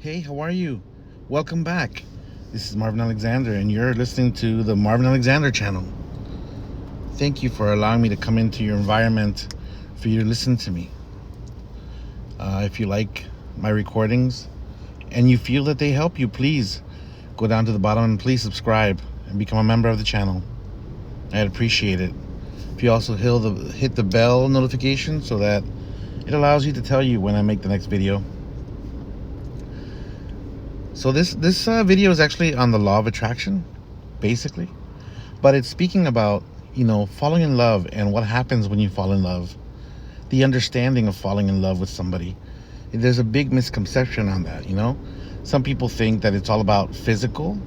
Hey, how are you? Welcome back. This is Marvin Alexander, and you're listening to the Marvin Alexander channel. Thank you for allowing me to come into your environment for you to listen to me. If you like my recordings and you feel that they help you, please go down to the bottom and please subscribe and become a member of the channel. I'd appreciate it. If you also hit the bell notification so that it allows you to tell you when I make the next video. So this video is actually on the law of attraction, basically, but it's speaking about falling in love and what happens when you fall in love, the understanding of falling in love with somebody. There's a big misconception on that. Some people think that it's all about physical.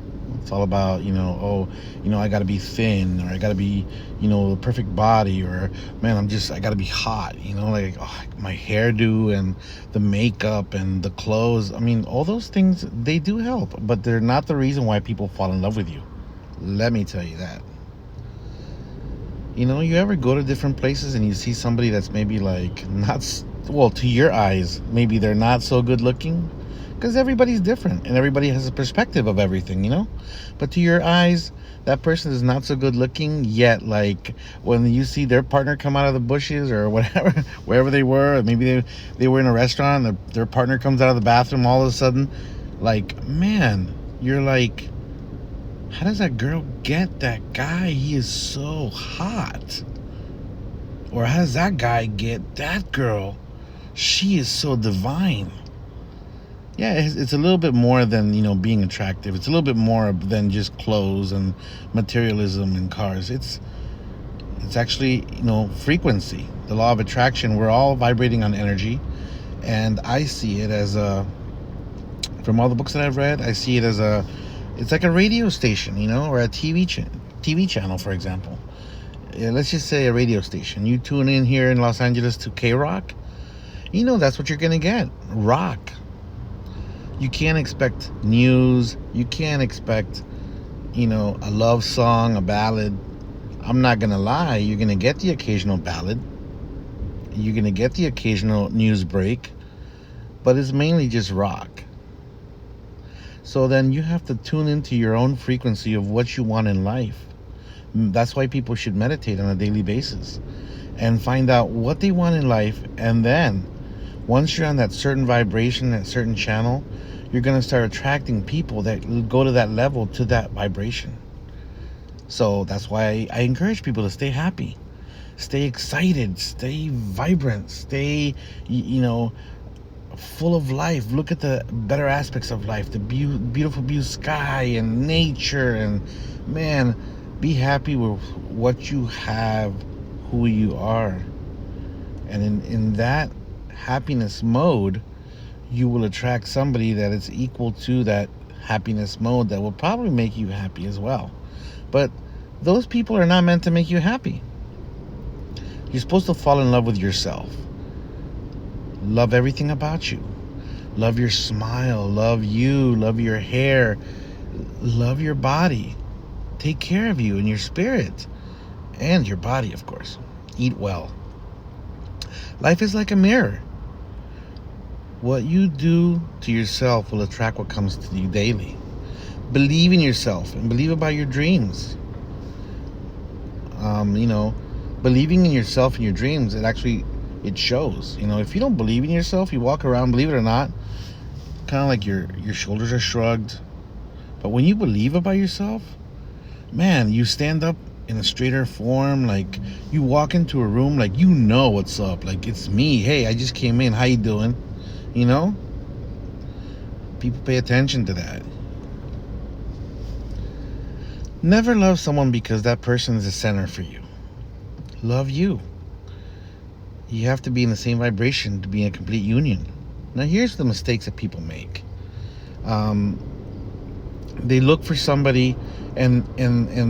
It's all about I got to be thin, or I got to be the perfect body, or man, I got to be hot, like my hairdo and the makeup and the clothes. I mean, all those things, they do help, but they're not the reason why people fall in love with you. Let me tell you that. You ever go to different places and you see somebody that's maybe like well, to your eyes, maybe they're not so good looking, because everybody's different and everybody has a perspective of everything. But to your eyes, that person is not so good looking, yet like when you see their partner come out of the bushes or whatever, wherever they were, or maybe they were in a restaurant, their partner comes out of the bathroom, all of a sudden, like, man, you're like, how does that girl get that guy? He is so hot. Or how does that guy get that girl? She is so divine. Yeah, it's a little bit more than being attractive. It's a little bit more than just clothes and materialism and cars. It's actually frequency, the law of attraction. We're all vibrating on energy, and I see it as from all the books that I've read, I see it as it's like a radio station, or a TV channel, for example. Yeah, let's just say a radio station. You tune in here in Los Angeles to K-Rock. That's what you're gonna get. Rock. You can't expect news. You can't expect, a love song, a ballad. I'm not going to lie. You're going to get the occasional ballad. You're going to get the occasional news break. But it's mainly just rock. So then you have to tune into your own frequency of what you want in life. That's why people should meditate on a daily basis and find out what they want in life. And then once you're on that certain vibration, that certain channel, you're going to start attracting people that go to that level, to that vibration. So that's why I encourage people to stay happy, stay excited, stay vibrant, stay, full of life. Look at the better aspects of life, the beautiful blue sky and nature. And man, be happy with what you have, who you are. And in that happiness mode, you will attract somebody that is equal to that happiness mode, that will probably make you happy as well. But those people are not meant to make you happy. You're supposed to fall in love with yourself. Love everything about you. Love your smile. Love you. Love your hair. Love your body. Take care of you and your spirit. And your body, of course. Eat well. Life is like a mirror. What you do to yourself will attract what comes to you daily. Believe in yourself and believe about your dreams. Believing in yourself and your dreams, it shows. If you don't believe in yourself, you walk around, believe it or not, kind of like your shoulders are shrugged. But when you believe about yourself, man, you stand up in a straighter form. Like, you walk into a room like what's up. Like, it's me. Hey, I just came in. How you doing? People pay attention to that. Never love someone because that person is the center for you. Love you. You have to be in the same vibration to be in a complete union. Now, here's the mistakes that people make. They look for somebody and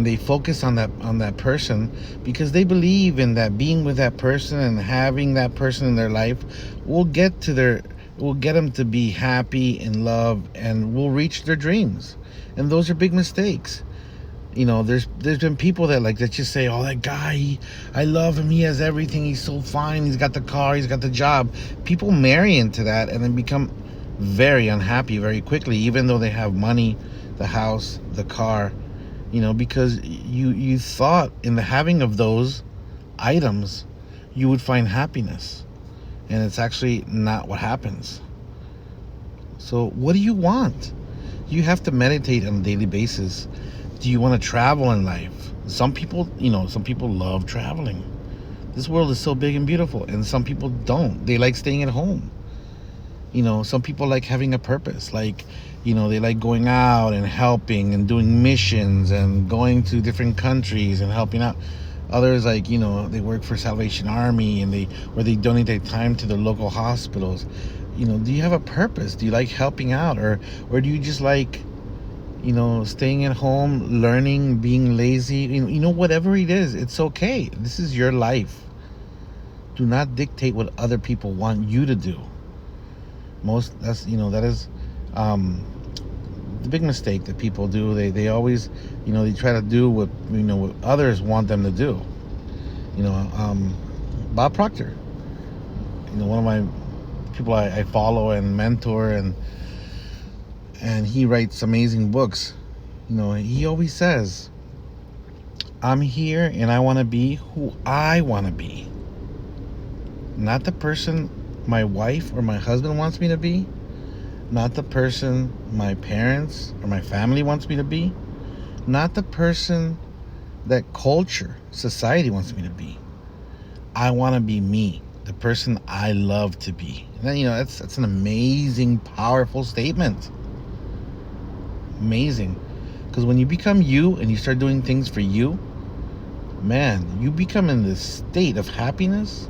they focus on that person because they believe in that being with that person and having that person in their life will get them to be happy, in love, and will reach their dreams. And those are big mistakes. There's been people that just say, oh, that guy, I love him, he has everything, he's so fine, he's got the car, he's got the job. People marry into that and then become very unhappy very quickly, even though they have money, the house, the car, because you thought in the having of those items you would find happiness, and it's actually not what happens. So what do you want? You have to meditate on a daily basis. Do you want to travel in life? Some people love traveling. This world is so big and beautiful, and some people don't. They like staying at home. Some people like having a purpose, like, they like going out and helping and doing missions and going to different countries and helping out. Others, like, they work for Salvation Army, and they donate their time to the local hospitals. Do you have a purpose? Do you like helping out, or do you just like, staying at home, learning, being lazy? Whatever it is, it's okay. This is your life. Do not dictate what other people want you to do. That is the big mistake that people do. They always, they try to do what others want them to do. Bob Proctor, one of my people I follow and mentor, and he writes amazing books. He always says, I'm here and I want to be who I want to be, not the person my wife or my husband wants me to be, not the person my parents or my family wants me to be, not the person that culture, society wants me to be. I want to be me, the person I love to be. And then, that's an amazing, powerful statement. Amazing. Because when you become you and you start doing things for you, man, you become in this state of happiness.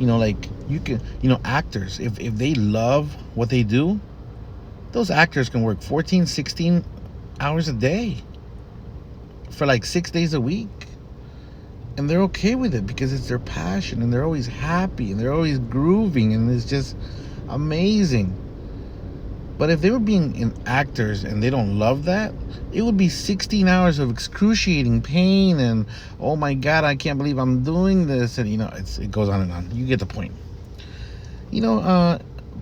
Like, you can, actors, if they love what they do, those actors can work 14, 16 hours a day for like 6 days a week. And they're okay with it because it's their passion, and they're always happy, and they're always grooving, and it's just amazing. But if they were being in actors and they don't love that, it would be 16 hours of excruciating pain, and oh my God, I can't believe I'm doing this, and it goes on and on. You get the point.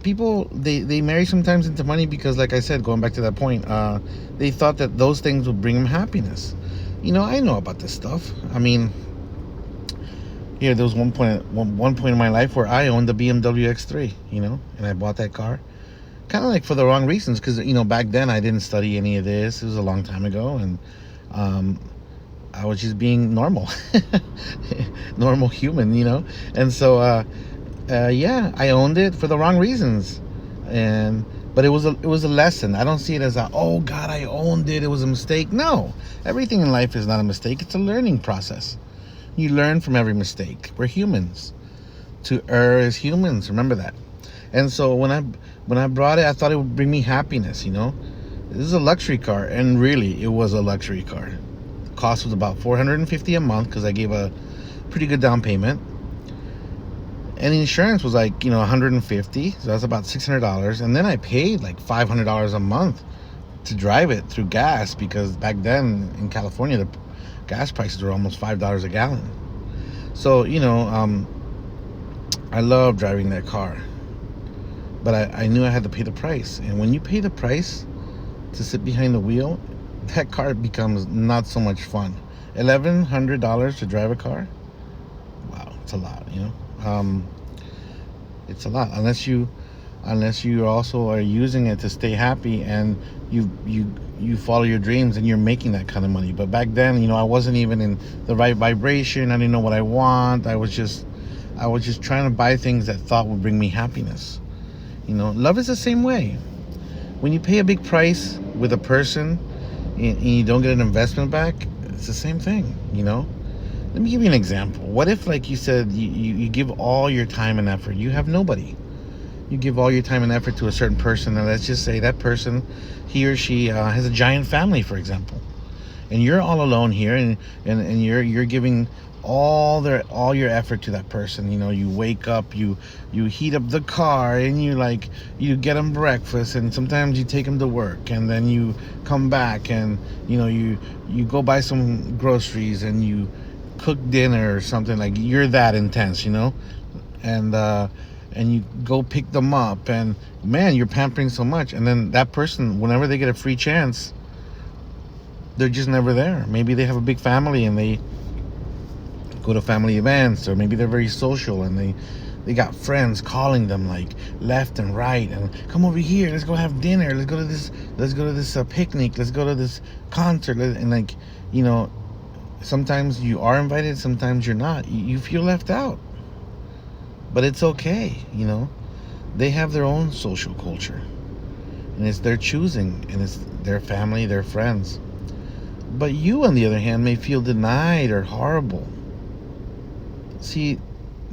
People, they marry sometimes into money because, like I said, going back to that point, they thought that those things would bring them happiness. I know about this stuff. I mean, there was one point in my life where I owned a BMW X3, and I bought that car kind of like for the wrong reasons, because back then I didn't study any of this. It was a long time ago, and I was just being normal normal human, and so yeah, I owned it for the wrong reasons, but it was a lesson. I don't see it as oh God, I owned it, it was a mistake. No, everything in life is not a mistake. It's a learning process. You learn from every mistake. We're humans. To err is humans, remember that. And so when I brought it, I thought it would bring me happiness. This is a luxury car, and really, it was a luxury car. The cost was about $450 a month because I gave a pretty good down payment, and the insurance was like $150, so that's about $600. And then I paid like $500 a month to drive it through gas, because back then in California the gas prices were almost $5 a gallon. So I love driving that car. But I knew I had to pay the price. And when you pay the price to sit behind the wheel, that car becomes not so much fun. $1,100 to drive a car? Wow, it's a lot, It's a lot. Unless you also are using it to stay happy, and you follow your dreams, and you're making that kind of money. But back then, I wasn't even in the right vibration. I didn't know what I want. I was just trying to buy things that thought would bring me happiness. Love is the same way. When you pay a big price with a person and you don't get an investment back, it's the same thing, Let me give you an example. What if, like you said, you give all your time and effort, you have nobody. You give all your time and effort to a certain person, and let's just say that person, he or she has a giant family, for example. And you're all alone here, and you're giving all your effort to that person. You wake up, you heat up the car, and you get them breakfast, and sometimes you take them to work, and then you come back, and you go buy some groceries, and you cook dinner or something. Like, you're that intense, and and you go pick them up, and man, you're pampering so much, and then that person, whenever they get a free chance, they're just never there. Maybe they have a big family and they go to family events, or maybe they're very social and they got friends calling them like left and right, and come over here, let's go have dinner, let's go to this picnic, let's go to this concert, and like, you know, sometimes you are invited, sometimes you're not. You feel left out, but it's okay, you know. They have their own social culture, and it's their choosing, and it's their family, their friends. But you, on the other hand, may feel denied or horrible. See,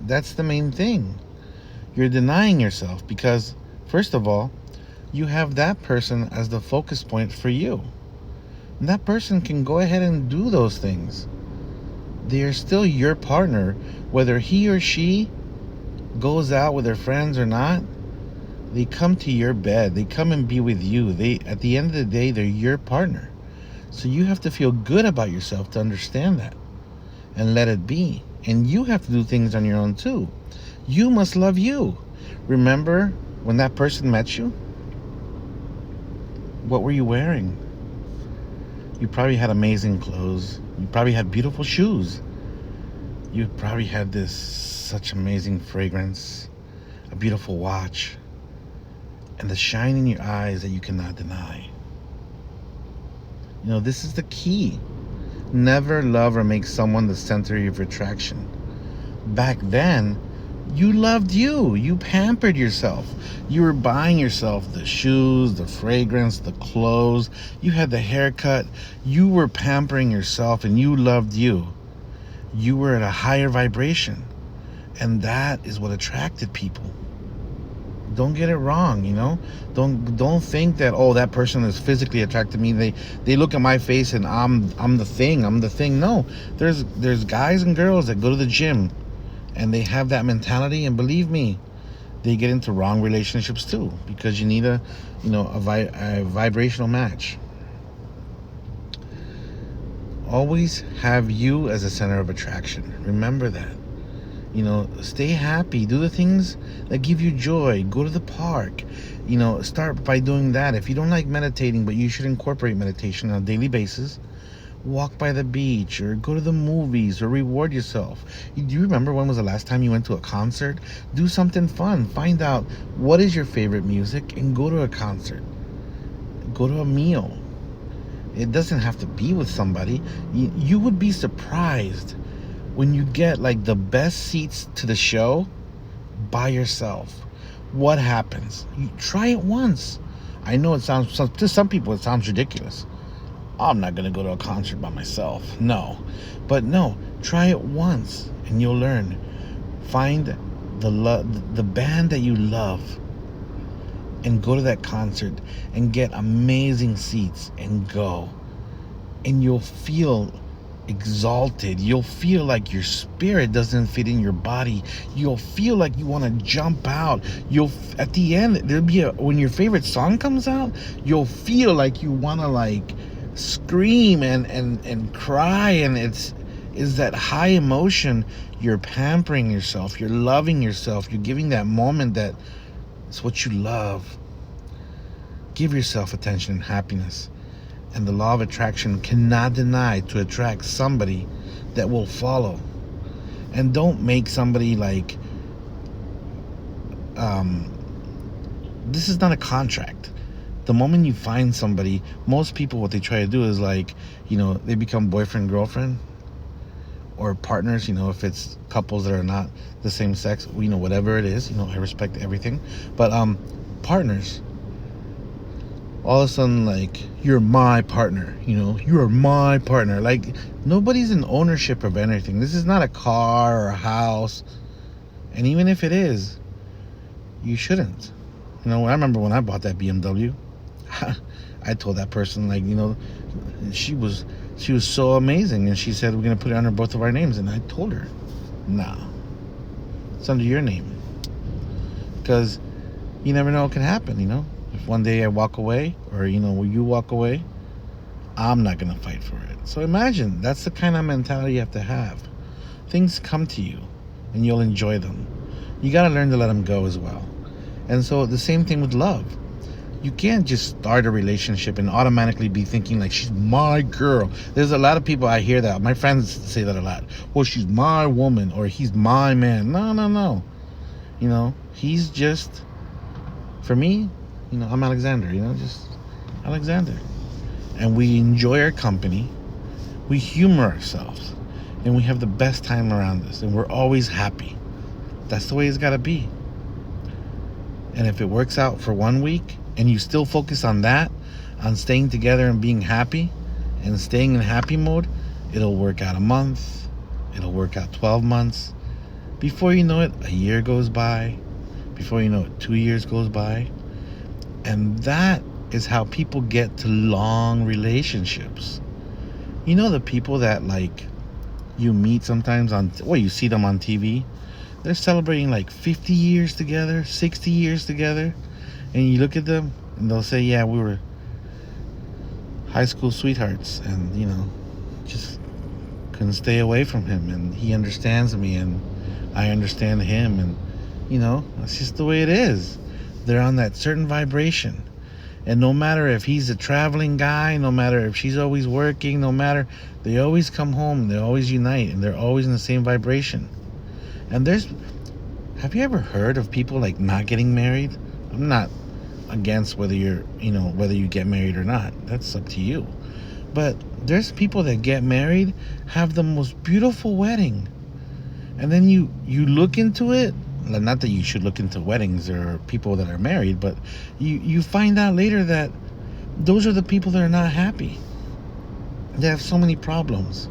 that's the main thing. You're denying yourself because, first of all, you have that person as the focus point for you. And that person can go ahead and do those things. They are still your partner, whether he or she goes out with their friends or not. They come to your bed. They come and be with you. At the end of the day, they're your partner. So you have to feel good about yourself to understand that and let it be. And you have to do things on your own too. You must love you. Remember when that person met you? What were you wearing? You probably had amazing clothes. You probably had beautiful shoes. You probably had this such amazing fragrance, a beautiful watch, and the shine in your eyes that you cannot deny. You know, this is the key. Never love or make someone the center of your attraction. Back then, you loved you. You pampered yourself. You were buying yourself the shoes, the fragrance, the clothes. You had the haircut. You were pampering yourself, and you loved you. You were at a higher vibration, and that is what attracted people. Don't get it wrong, you know. Don't think that, oh, that person is physically attracted to me. They look at my face and I'm the thing. I'm the thing. No, there's guys and girls that go to the gym and they have that mentality, and believe me, they get into wrong relationships too, because you need a vibrational match. Always have you as a center of attraction. Remember that. You know, stay happy. Do the things that give you joy. Go to the park. You know, start by doing that. If you don't like meditating, but you should incorporate meditation on a daily basis, walk by the beach or go to the movies or reward yourself. Do you remember when was the last time you went to a concert? Do something fun. Find out what is your favorite music and go to a concert. Go to a meal. It doesn't have to be with somebody. You would be surprised when you get like the best seats to the show by yourself. What happens? You try it once. I know it sounds, to some people it sounds ridiculous. I'm not gonna go to a concert by myself. No, but no, try it once and you'll learn. Find the band that you love and go to that concert and get amazing seats and go, and you'll feel exalted. You'll feel like your spirit doesn't fit in your body. You'll feel like you want to jump out. At the end, there'll be when your favorite song comes out, you'll feel like you want to like scream and cry, and is that high emotion. You're pampering yourself, you're loving yourself, you're giving that moment that it's what you love. Give yourself attention and happiness. And the law of attraction cannot deny to attract somebody that will follow. And don't make somebody like, this is not a contract. The moment you find somebody, most people, what they try to do is like, you know, they become boyfriend, girlfriend, or partners, you know, if it's couples that are not the same sex, you know, whatever it is, you know, I respect everything. But partners, all of a sudden, like, you're my partner, you know, you are my partner. Like, nobody's in ownership of anything. This is not a car or a house. And even if it is, you shouldn't. You know, I remember when I bought that BMW, I told that person, like, you know, she was so amazing, and she said we're gonna put it under both of our names, and I told her, nah, it's under your name, because you never know what can happen. You know, if one day I walk away, or you know, you walk away, I'm not gonna fight for it. So imagine, that's the kind of mentality you have to have. Things come to you and you'll enjoy them. You got to learn to let them go as well. And so the same thing with love. You can't just start a relationship and automatically be thinking like she's my girl. There's a lot of people, I hear that. My friends say that a lot. Well, she's my woman or he's my man. No, no, no. He's just, for me, I'm Alexander, just Alexander. And we enjoy our company. We humor ourselves. And we have the best time around us. And we're always happy. That's the way it's got to be. And if it works out for 1 week and you still focus on that, on staying together and being happy and staying in happy mode, it'll work out a month. It'll work out 12 months. Before you know it, a year goes by. Before you know it, 2 years goes by. And that is how people get to long relationships. The people that you meet sometimes you see them on TV. They're celebrating 50 years together, 60 years together. And you look at them and they'll say, yeah, we were high school sweethearts. And, just couldn't stay away from him. And he understands me and I understand him. And, that's just the way it is. They're on that certain vibration. And no matter if he's a traveling guy, no matter if she's always working, they always come home and they always unite and they're always in the same vibration. And have you ever heard of people not getting married? I'm not against whether you get married or not. That's up to you. But there's people that get married, have the most beautiful wedding. And then you look into it. Not that you should look into weddings or people that are married, but you find out later that those are the people that are not happy. They have so many problems.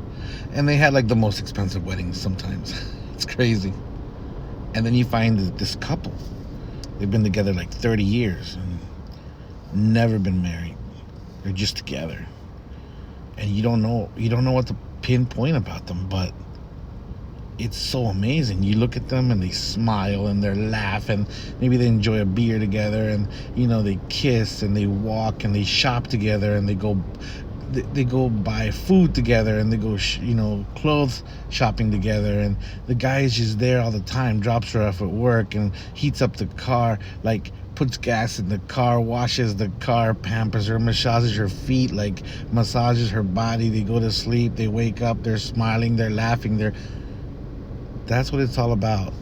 And they had the most expensive weddings sometimes. It's crazy. And then you find this couple. They've been together 30 years and never been married. They're just together. And you don't know what to pinpoint about them, but it's so amazing. You look at them and they smile and they're laughing. Maybe they enjoy a beer together and they kiss and they walk and they shop together and they go buy food together and they go clothes shopping together, and the guy is just there all the time, drops her off at work and heats up the car, puts gas in the car, washes the car, pampers her, massages her feet, massages her body. They go to sleep, they wake up, they're smiling, they're laughing, that's what it's all about.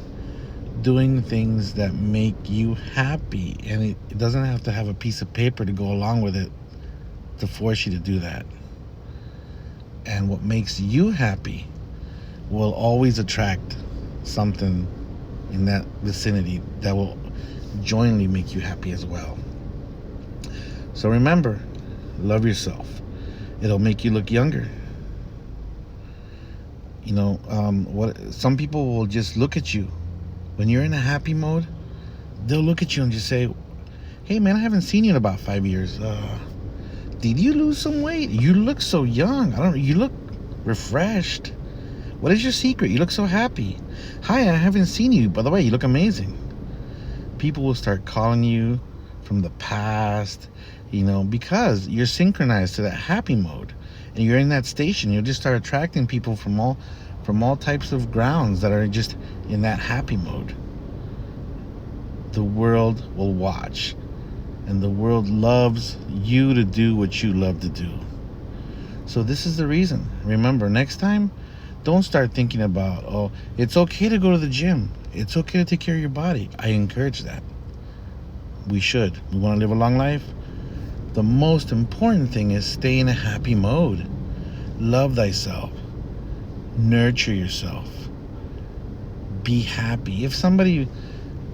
Doing things that make you happy. And it doesn't have to have a piece of paper to go along with it to force you to do that. And what makes you happy will always attract something in that vicinity that will jointly make you happy as well. So remember, love yourself. It'll make you look younger. Some people will just look at you when you're in a happy mode. They'll look at you and just say, hey man, I haven't seen you in about 5 years. Did you lose some weight? You look so young. You look refreshed. What is your secret? You look so happy. Hi, I haven't seen you. By the way, you look amazing. People will start calling you from the past, because you're synchronized to that happy mode. And you're in that station. You'll just start attracting people from all types of grounds that are just in that happy mode. The world will watch. And the world loves you to do what you love to do. So this is the reason. Remember, next time, don't start thinking about, it's okay to go to the gym. It's okay to take care of your body. I encourage that. We should. We want to live a long life. The most important thing is stay in a happy mode. Love thyself. Nurture yourself. Be happy. If somebody,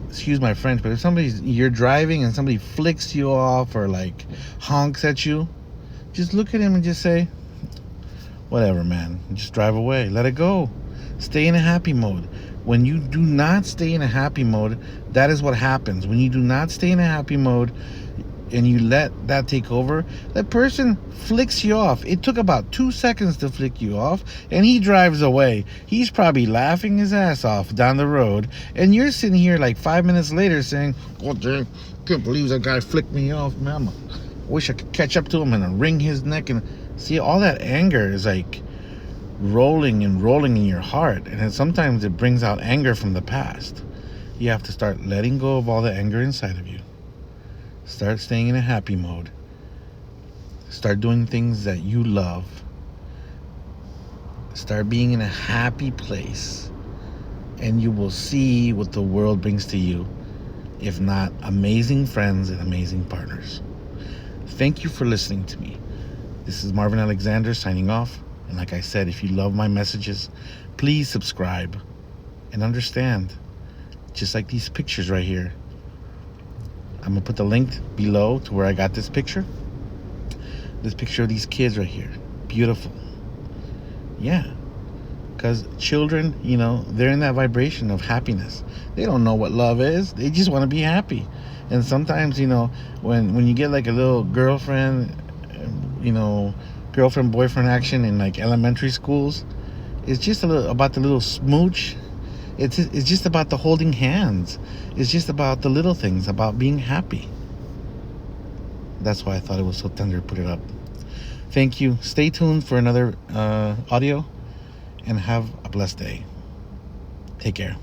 excuse my French, but if you're driving and somebody flicks you off or honks at you, just look at him and just say, whatever, man. Just drive away. Let it go. Stay in a happy mode. When you do not stay in a happy mode, that is what happens. When you do not stay in a happy mode, and you let that take over, that person flicks you off. It took about 2 seconds to flick you off, and he drives away. He's probably laughing his ass off down the road, and you're sitting here 5 minutes later saying, oh, dang, can't believe that guy flicked me off, man. I wish I could catch up to him and wring his neck. And see, all that anger is rolling and rolling in your heart, and sometimes it brings out anger from the past. You have to start letting go of all the anger inside of you. Start staying in a happy mode. Start doing things that you love. Start being in a happy place. And you will see what the world brings to you. If not amazing friends and amazing partners. Thank you for listening to me. This is Marvin Alexander signing off. And like I said, if you love my messages, please subscribe and understand. Just like these pictures right here. I'm going to put the link below to where I got this picture. This picture of these kids right here. Beautiful. Yeah. Because children, they're in that vibration of happiness. They don't know what love is. They just want to be happy. And sometimes, when you get like a little girlfriend, girlfriend-boyfriend action in like elementary schools, it's just about the little smooch. It's just about the holding hands. It's just about the little things, about being happy. That's why I thought it was so tender to put it up. Thank you. Stay tuned for another audio, and have a blessed day. Take care.